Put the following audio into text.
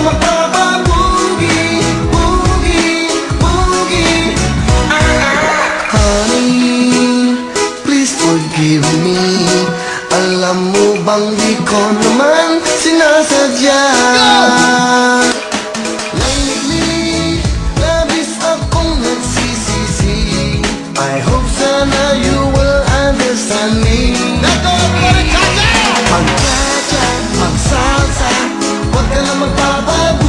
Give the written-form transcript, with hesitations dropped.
magpapabugi, bugi, bugi. Honey, please forgive me. Alam mo bang di ko naman sinasadya. Lately, labis akong nagsisisi. I hope sana you will understand me. Mag-cha-cha, mag-salsa, huwag ka na magpapabugi.